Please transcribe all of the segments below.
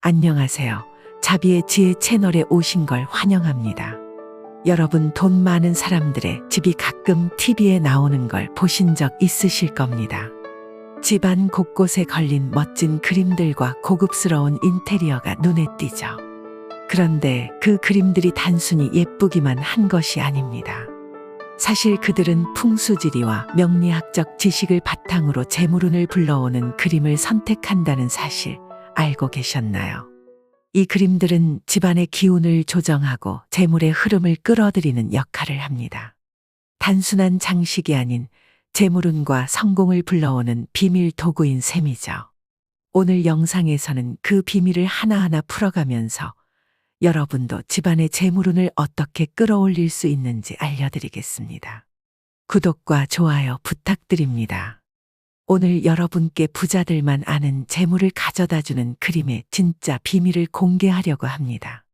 안녕하세요. 자비의 지혜 채널에 오신 걸 환영합니다. 여러분, 돈 많은 사람들의 집이 가끔 TV에 나오는 걸 보신 적 있으실 겁니다. 집안 곳곳에 걸린 멋진 그림들과 고급스러운 인테리어가 눈에 띄죠. 그런데 그 그림들이 단순히 예쁘기만 한 것이 아닙니다. 사실 그들은 풍수지리와 명리학적 지식을 바탕으로 재물운을 불러오는 그림을 선택한다는 사실 알고 계셨나요? 이 그림들은 집안의 기운을 조정하고 재물의 흐름을 끌어들이는 역할을 합니다. 단순한 장식이 아닌 재물운과 성공을 불러오는 비밀 도구인 셈이죠. 오늘 영상에서는 그 비밀을 하나하나 풀어가면서 여러분도 집안의 재물운을 어떻게 끌어올릴 수 있는지 알려드리겠습니다. 구독과 좋아요 부탁드립니다. 오늘 여러분께 부자들만 아는 재물을 가져다주는 그림의 진짜 비밀을 공개하려고 합니다.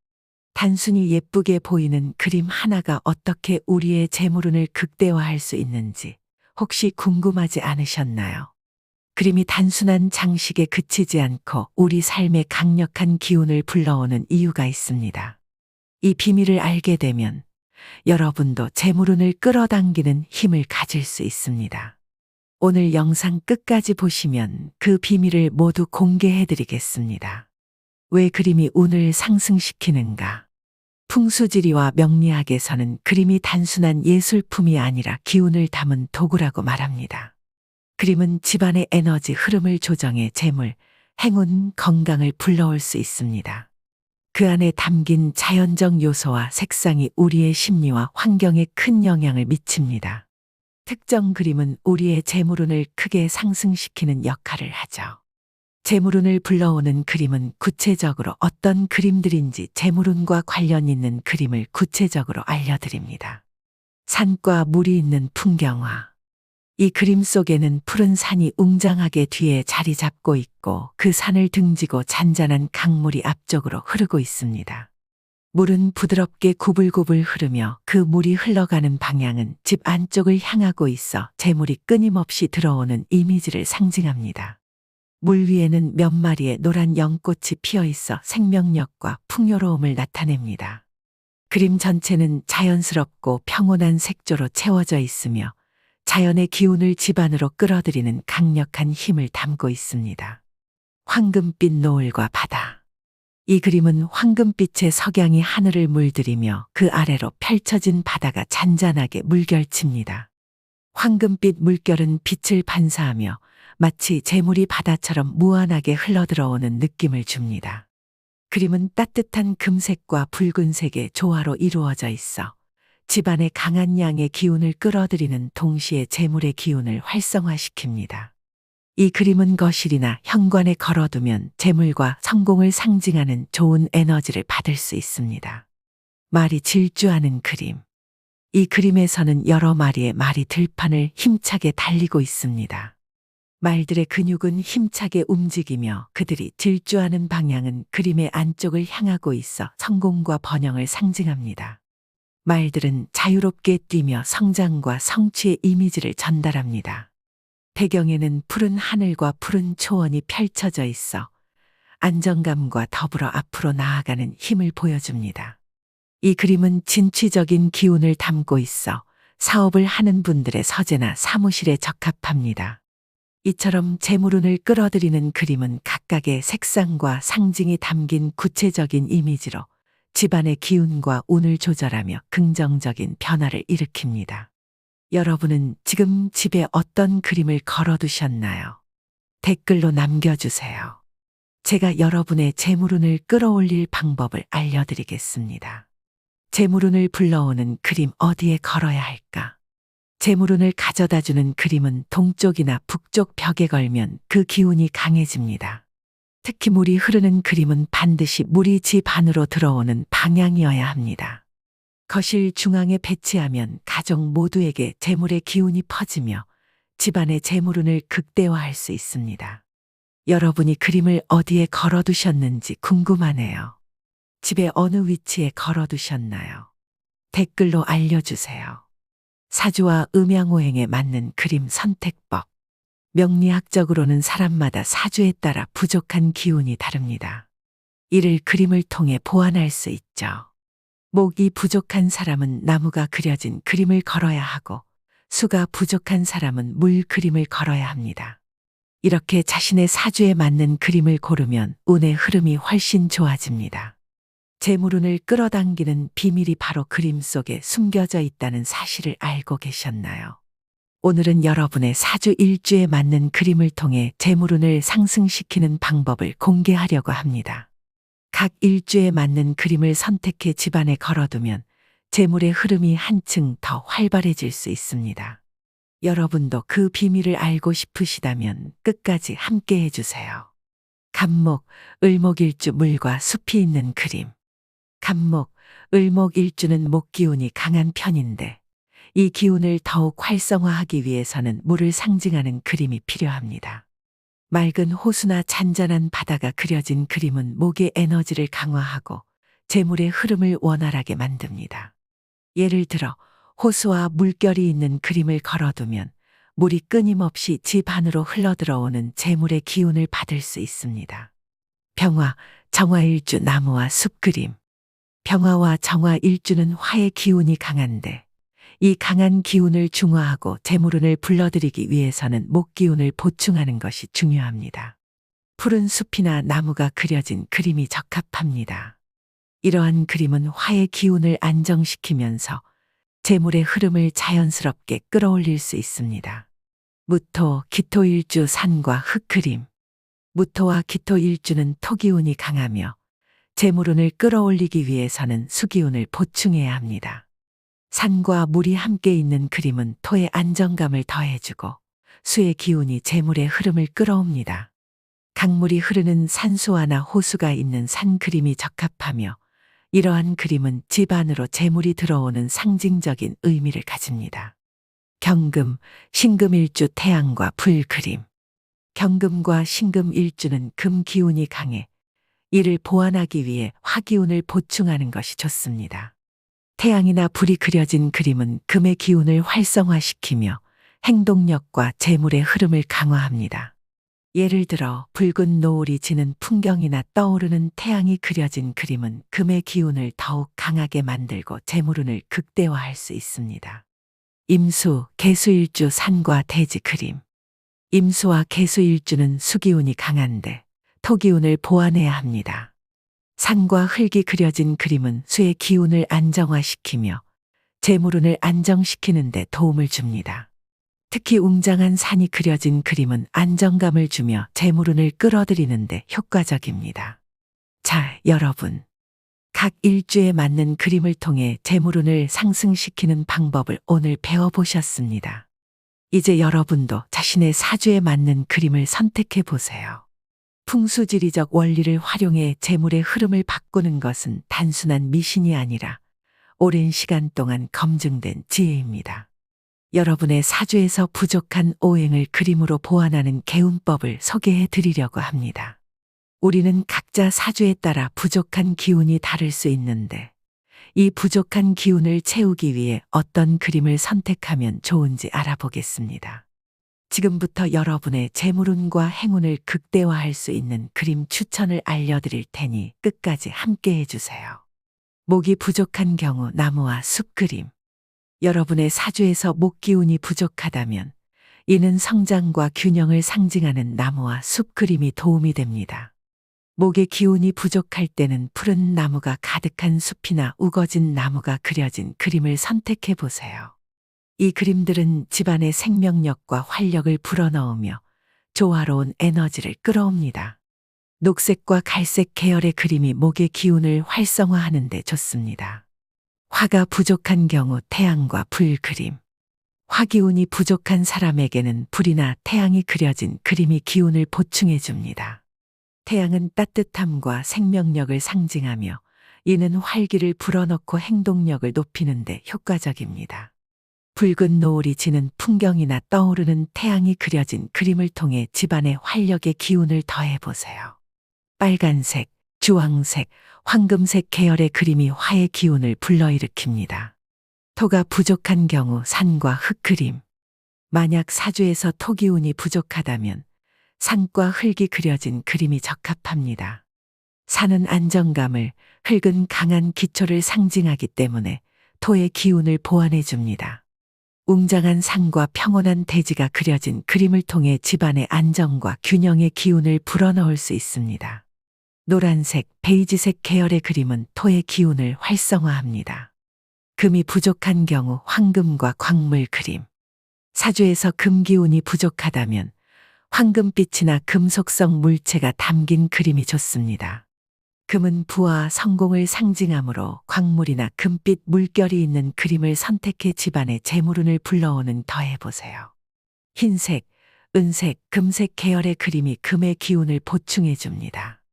단순히 예쁘게 보이는 그림 하나가 어떻게 우리의 재물운을 극대화할 수 있는지 혹시 궁금하지 않으셨나요? 그림이 단순한 장식에 그치지 않고 우리 삶에 강력한 기운을 불러오는 이유가 있습니다. 이 비밀을 알게 되면 여러분도 재물운을 끌어당기는 힘을 가질 수 있습니다. 오늘 영상 끝까지 보시면 그 비밀을 모두 공개해 드리겠습니다. 왜 그림이 운을 상승시키는가? 풍수지리와 명리학에서는 그림이 단순한 예술품이 아니라 기운을 담은 도구라고 말합니다. 그림은 집안의 에너지 흐름을 조정해 재물, 행운, 건강을 불러올 수 있습니다. 그 안에 담긴 자연적 요소와 색상이 우리의 심리와 환경에 큰 영향을 미칩니다. 특정 그림은 우리의 재물운을 크게 상승시키는 역할을 하죠. 재물운을 불러오는 그림은 구체적으로 어떤 그림들인지 재물운과 관련 있는 그림을 구체적으로 알려드립니다. 산과 물이 있는 풍경화. 이 그림 속에는 푸른 산이 웅장하게 뒤에 자리 잡고 있고 그 산을 등지고 잔잔한 강물이 앞쪽으로 흐르고 있습니다. 물은 부드럽게 구불구불 흐르며 그 물이 흘러가는 방향은 집 안쪽을 향하고 있어 재물이 끊임없이 들어오는 이미지를 상징합니다. 물 위에는 몇 마리의 노란 연꽃이 피어 있어 생명력과 풍요로움을 나타냅니다. 그림 전체는 자연스럽고 평온한 색조로 채워져 있으며 자연의 기운을 집 안으로 끌어들이는 강력한 힘을 담고 있습니다. 황금빛 노을과 바다. 이 그림은 황금빛의 석양이 하늘을 물들이며 그 아래로 펼쳐진 바다가 잔잔하게 물결칩니다. 황금빛 물결은 빛을 반사하며 마치 재물이 바다처럼 무한하게 흘러들어오는 느낌을 줍니다. 그림은 따뜻한 금색과 붉은색의 조화로 이루어져 있어 집안의 강한 양의 기운을 끌어들이는 동시에 재물의 기운을 활성화시킵니다. 이 그림은 거실이나 현관에 걸어두면 재물과 성공을 상징하는 좋은 에너지를 받을 수 있습니다. 말이 질주하는 그림. 이 그림에서는 여러 마리의 말이 들판을 힘차게 달리고 있습니다. 말들의 근육은 힘차게 움직이며 그들이 질주하는 방향은 그림의 안쪽을 향하고 있어 성공과 번영을 상징합니다. 말들은 자유롭게 뛰며 성장과 성취의 이미지를 전달합니다. 배경에는 푸른 하늘과 푸른 초원이 펼쳐져 있어 안정감과 더불어 앞으로 나아가는 힘을 보여줍니다. 이 그림은 진취적인 기운을 담고 있어 사업을 하는 분들의 서재나 사무실에 적합합니다. 이처럼 재물운을 끌어들이는 그림은 각각의 색상과 상징이 담긴 구체적인 이미지로 집안의 기운과 운을 조절하며 긍정적인 변화를 일으킵니다. 여러분은 지금 집에 어떤 그림을 걸어두셨나요? 댓글로 남겨주세요. 제가 여러분의 재물운을 끌어올릴 방법을 알려드리겠습니다. 재물운을 불러오는 그림 어디에 걸어야 할까? 재물운을 가져다주는 그림은 동쪽이나 북쪽 벽에 걸면 그 기운이 강해집니다. 특히 물이 흐르는 그림은 반드시 물이 집 안으로 들어오는 방향이어야 합니다. 거실 중앙에 배치하면 가족 모두에게 재물의 기운이 퍼지며 집안의 재물운을 극대화할 수 있습니다. 여러분이 그림을 어디에 걸어두셨는지 궁금하네요. 집에 어느 위치에 걸어두셨나요? 댓글로 알려주세요. 사주와 음양오행에 맞는 그림 선택법. 명리학적으로는 사람마다 사주에 따라 부족한 기운이 다릅니다. 이를 그림을 통해 보완할 수 있죠. 목이 부족한 사람은 나무가 그려진 그림을 걸어야 하고, 수가 부족한 사람은 물 그림을 걸어야 합니다. 이렇게 자신의 사주에 맞는 그림을 고르면 운의 흐름이 훨씬 좋아집니다. 재물운을 끌어당기는 비밀이 바로 그림 속에 숨겨져 있다는 사실을 알고 계셨나요? 오늘은 여러분의 사주 일주에 맞는 그림을 통해 재물운을 상승시키는 방법을 공개하려고 합니다. 각 일주에 맞는 그림을 선택해 집안에 걸어두면 재물의 흐름이 한층 더 활발해질 수 있습니다. 여러분도 그 비밀을 알고 싶으시다면 끝까지 함께 해주세요. 갑목, 을목일주 물과 숲이 있는 그림. 갑목, 을목일주는 목기운이 강한 편인데 이 기운을 더욱 활성화하기 위해서는 물을 상징하는 그림이 필요합니다. 맑은 호수나 잔잔한 바다가 그려진 그림은 목의 에너지를 강화하고 재물의 흐름을 원활하게 만듭니다. 예를 들어 호수와 물결이 있는 그림을 걸어두면 물이 끊임없이 집 안으로 흘러들어오는 재물의 기운을 받을 수 있습니다. 병화, 정화일주 나무와 숲 그림. 병화와 정화일주는 화의 기운이 강한데 이 강한 기운을 중화하고 재물운을 불러들이기 위해서는 목기운을 보충하는 것이 중요합니다. 푸른 숲이나 나무가 그려진 그림이 적합합니다. 이러한 그림은 화의 기운을 안정시키면서 재물의 흐름을 자연스럽게 끌어올릴 수 있습니다. 무토, 기토일주 산과 흙 그림. 무토와 기토일주는 토기운이 강하며 재물운을 끌어올리기 위해서는 수기운을 보충해야 합니다. 산과 물이 함께 있는 그림은 토의 안정감을 더해주고 수의 기운이 재물의 흐름을 끌어옵니다. 강물이 흐르는 산수화나 호수가 있는 산 그림이 적합하며 이러한 그림은 집 안으로 재물이 들어오는 상징적인 의미를 가집니다. 경금, 신금일주 태양과 불 그림. 경금과 신금일주는 금 기운이 강해 이를 보완하기 위해 화기운을 보충하는 것이 좋습니다. 태양이나 불이 그려진 그림은 금의 기운을 활성화시키며 행동력과 재물의 흐름을 강화합니다. 예를 들어 붉은 노을이 지는 풍경이나 떠오르는 태양이 그려진 그림은 금의 기운을 더욱 강하게 만들고 재물운을 극대화할 수 있습니다. 임수, 개수일주 산과 대지 그림. 임수와 개수일주는 수기운이 강한데 토기운을 보완해야 합니다. 산과 흙이 그려진 그림은 수의 기운을 안정화시키며 재물운을 안정시키는 데 도움을 줍니다. 특히 웅장한 산이 그려진 그림은 안정감을 주며 재물운을 끌어들이는 데 효과적입니다. 자, 여러분. 각 일주에 맞는 그림을 통해 재물운을 상승시키는 방법을 오늘 배워보셨습니다. 이제 여러분도 자신의 사주에 맞는 그림을 선택해 보세요. 풍수지리적 원리를 활용해 재물의 흐름을 바꾸는 것은 단순한 미신이 아니라 오랜 시간 동안 검증된 지혜입니다. 여러분의 사주에서 부족한 오행을 그림으로 보완하는 개운법을 소개해 드리려고 합니다. 우리는 각자 사주에 따라 부족한 기운이 다를 수 있는데 이 부족한 기운을 채우기 위해 어떤 그림을 선택하면 좋은지 알아보겠습니다. 지금부터 여러분의 재물운과 행운을 극대화할 수 있는 그림 추천을 알려드릴 테니 끝까지 함께 해주세요. 목이 부족한 경우 나무와 숲 그림. 여러분의 사주에서 목 기운이 부족하다면 이는 성장과 균형을 상징하는 나무와 숲 그림이 도움이 됩니다. 목의 기운이 부족할 때는 푸른 나무가 가득한 숲이나 우거진 나무가 그려진 그림을 선택해 보세요. 이 그림들은 집안의 생명력과 활력을 불어넣으며 조화로운 에너지를 끌어옵니다. 녹색과 갈색 계열의 그림이 목의 기운을 활성화하는 데 좋습니다. 화가 부족한 경우 태양과 불 그림. 화기운이 부족한 사람에게는 불이나 태양이 그려진 그림이 기운을 보충해 줍니다. 태양은 따뜻함과 생명력을 상징하며 이는 활기를 불어넣고 행동력을 높이는 데 효과적입니다. 붉은 노을이 지는 풍경이나 떠오르는 태양이 그려진 그림을 통해 집안의 활력의 기운을 더해보세요. 빨간색, 주황색, 황금색 계열의 그림이 화의 기운을 불러일으킵니다. 토가 부족한 경우 산과 흙 그림. 만약 사주에서 토기운이 부족하다면 산과 흙이 그려진 그림이 적합합니다. 산은 안정감을, 흙은 강한 기초를 상징하기 때문에 토의 기운을 보완해 줍니다. 웅장한 산과 평온한 대지가 그려진 그림을 통해 집안의 안정과 균형의 기운을 불어넣을 수 있습니다. 노란색, 베이지색 계열의 그림은 토의 기운을 활성화합니다. 금이 부족한 경우 황금과 광물 그림. 사주에서 금 기운이 부족하다면 황금빛이나 금속성 물체가 담긴 그림이 좋습니다. 금은 부와 성공을 상징하므로 광물이나 금빛 물결이 있는 그림을 선택해 집안에 재물운을 불러오는 더해보세요. 흰색, 은색, 금색 계열의 그림이 금의 기운을 보충해 줍니다.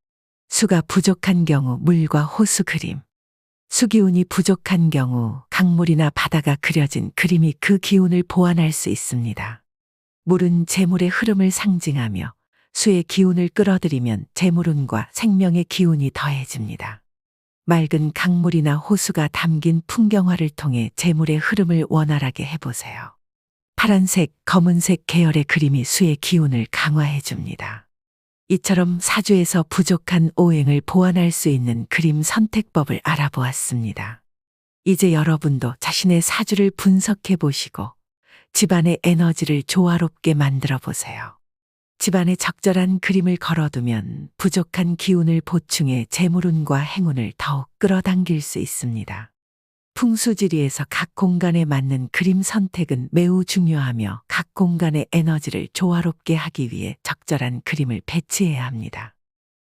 수가 부족한 경우 물과 호수 그림. 수기운이 부족한 경우 강물이나 바다가 그려진 그림이 그 기운을 보완할 수 있습니다. 물은 재물의 흐름을 상징하며 수의 기운을 끌어들이면 재물운과 생명의 기운이 더해집니다. 맑은 강물이나 호수가 담긴 풍경화를 통해 재물의 흐름을 원활하게 해보세요. 파란색, 검은색 계열의 그림이 수의 기운을 강화해 줍니다. 이처럼 사주에서 부족한 오행을 보완할 수 있는 그림 선택법을 알아보았습니다. 이제 여러분도 자신의 사주를 분석해 보시고 집안의 에너지를 조화롭게 만들어 보세요. 집안에 적절한 그림을 걸어두면 부족한 기운을 보충해 재물운과 행운을 더욱 끌어당길 수 있습니다. 풍수지리에서 각 공간에 맞는 그림 선택은 매우 중요하며 각 공간의 에너지를 조화롭게 하기 위해 적절한 그림을 배치해야 합니다.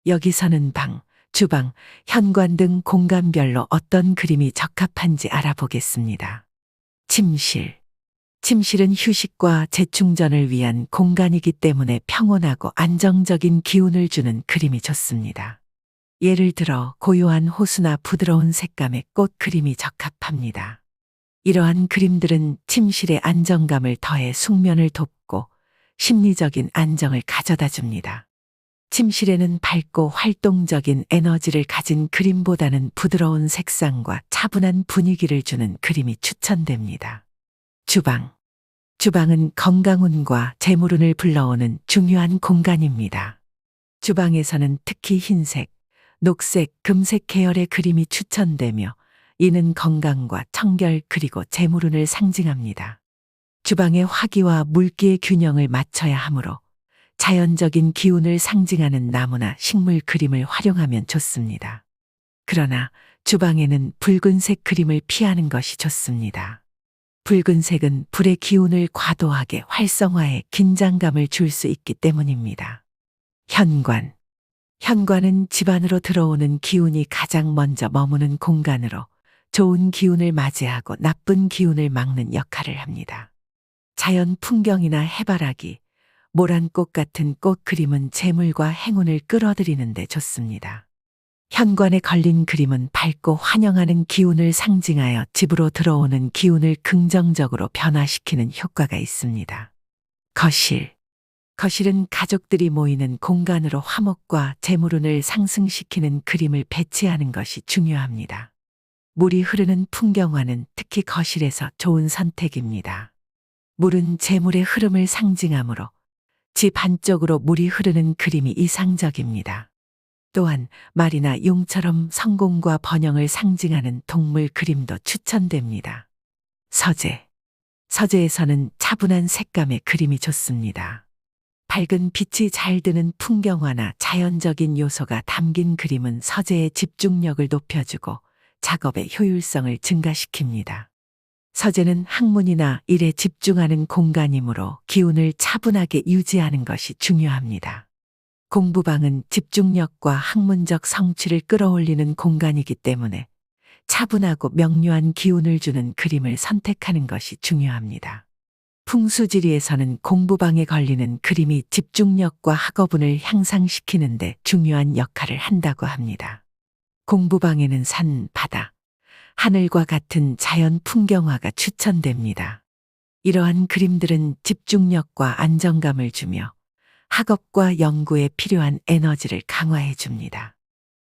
여기서는 방, 주방, 현관 등 공간별로 어떤 그림이 적합한지 알아보겠습니다. 침실. 침실은 휴식과 재충전을 위한 공간이기 때문에 평온하고 안정적인 기운을 주는 그림이 좋습니다. 예를 들어 고요한 호수나 부드러운 색감의 꽃 그림이 적합합니다. 이러한 그림들은 침실의 안정감을 더해 숙면을 돕고 심리적인 안정을 가져다 줍니다. 침실에는 밝고 활동적인 에너지를 가진 그림보다는 부드러운 색상과 차분한 분위기를 주는 그림이 추천됩니다. 주방. 주방은 건강운과 재물운을 불러오는 중요한 공간입니다. 주방에서는 특히 흰색, 녹색, 금색 계열의 그림이 추천되며 이는 건강과 청결 그리고 재물운을 상징합니다. 주방의 화기와 물기의 균형을 맞춰야 하므로 자연적인 기운을 상징하는 나무나 식물 그림을 활용하면 좋습니다. 그러나 주방에는 붉은색 그림을 피하는 것이 좋습니다. 붉은색은 불의 기운을 과도하게 활성화해 긴장감을 줄 수 있기 때문입니다. 현관. 현관은 집 안으로 들어오는 기운이 가장 먼저 머무는 공간으로 좋은 기운을 맞이하고 나쁜 기운을 막는 역할을 합니다. 자연 풍경이나 해바라기, 모란꽃 같은 꽃 그림은 재물과 행운을 끌어들이는 데 좋습니다. 현관에 걸린 그림은 밝고 환영하는 기운을 상징하여 집으로 들어오는 기운을 긍정적으로 변화시키는 효과가 있습니다. 거실. 거실은 가족들이 모이는 공간으로 화목과 재물운을 상승시키는 그림을 배치하는 것이 중요합니다. 물이 흐르는 풍경화는 특히 거실에서 좋은 선택입니다. 물은 재물의 흐름을 상징하므로 집 한쪽으로 물이 흐르는 그림이 이상적입니다. 또한 말이나 용처럼 성공과 번영을 상징하는 동물 그림도 추천됩니다. 서재. 서재에서는 차분한 색감의 그림이 좋습니다. 밝은 빛이 잘 드는 풍경화나 자연적인 요소가 담긴 그림은 서재의 집중력을 높여주고 작업의 효율성을 증가시킵니다. 서재는 학문이나 일에 집중하는 공간이므로 기운을 차분하게 유지하는 것이 중요합니다. 공부방은 집중력과 학문적 성취를 끌어올리는 공간이기 때문에 차분하고 명료한 기운을 주는 그림을 선택하는 것이 중요합니다. 풍수지리에서는 공부방에 걸리는 그림이 집중력과 학업운을 향상시키는 데 중요한 역할을 한다고 합니다. 공부방에는 산, 바다, 하늘과 같은 자연 풍경화가 추천됩니다. 이러한 그림들은 집중력과 안정감을 주며 학업과 연구에 필요한 에너지를 강화해 줍니다.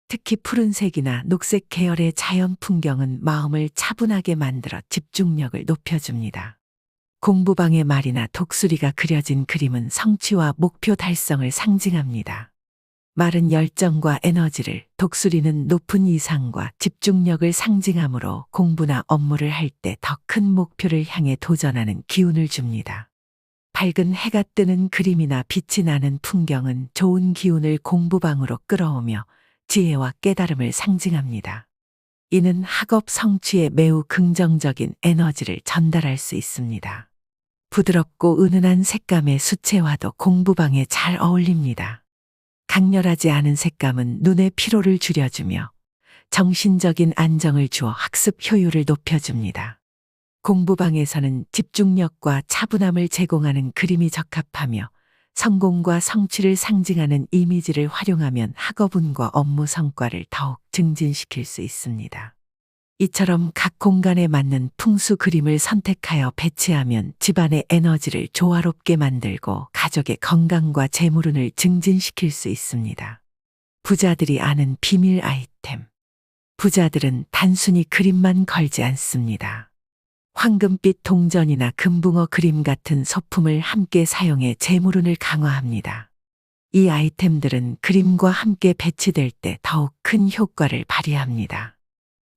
특히 푸른색이나 녹색 계열의 자연 풍경은 마음을 차분하게 만들어 집중력을 높여줍니다. 공부방의 말이나 독수리가 그려진 그림은 성취와 목표 달성을 상징합니다. 마른 열정과 에너지를, 독수리는 높은 이상과 집중력을 상징하므로 공부나 업무를 할 때 더 큰 목표를 향해 도전하는 기운을 줍니다. 밝은 해가 뜨는 그림이나 빛이 나는 풍경은 좋은 기운을 공부방으로 끌어오며 지혜와 깨달음을 상징합니다. 이는 학업 성취에 매우 긍정적인 에너지를 전달할 수 있습니다. 부드럽고 은은한 색감의 수채화도 공부방에 잘 어울립니다. 강렬하지 않은 색감은 눈의 피로를 줄여주며 정신적인 안정을 주어 학습 효율을 높여줍니다. 공부방에서는 집중력과 차분함을 제공하는 그림이 적합하며 성공과 성취를 상징하는 이미지를 활용하면 학업운과 업무 성과를 더욱 증진시킬 수 있습니다. 이처럼 각 공간에 맞는 풍수 그림을 선택하여 배치하면 집안의 에너지를 조화롭게 만들고 가족의 건강과 재물운을 증진시킬 수 있습니다. 부자들이 아는 비밀 아이템. 부자들은 단순히 그림만 걸지 않습니다. 황금빛 동전이나 금붕어 그림 같은 소품을 함께 사용해 재물운을 강화합니다. 이 아이템들은 그림과 함께 배치될 때 더욱 큰 효과를 발휘합니다.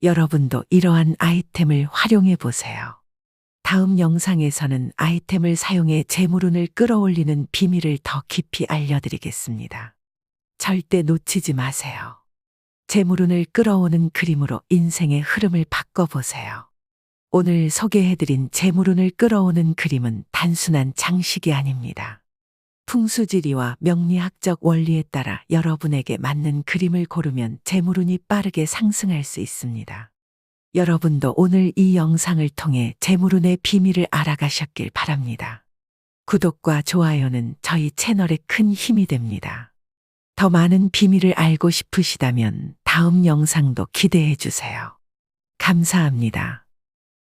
여러분도 이러한 아이템을 활용해 보세요. 다음 영상에서는 아이템을 사용해 재물운을 끌어올리는 비밀을 더 깊이 알려드리겠습니다. 절대 놓치지 마세요. 재물운을 끌어오는 그림으로 인생의 흐름을 바꿔보세요. 오늘 소개해드린 재물운을 끌어오는 그림은 단순한 장식이 아닙니다. 풍수지리와 명리학적 원리에 따라 여러분에게 맞는 그림을 고르면 재물운이 빠르게 상승할 수 있습니다. 여러분도 오늘 이 영상을 통해 재물운의 비밀을 알아가셨길 바랍니다. 구독과 좋아요는 저희 채널에 큰 힘이 됩니다. 더 많은 비밀을 알고 싶으시다면 다음 영상도 기대해 주세요. 감사합니다.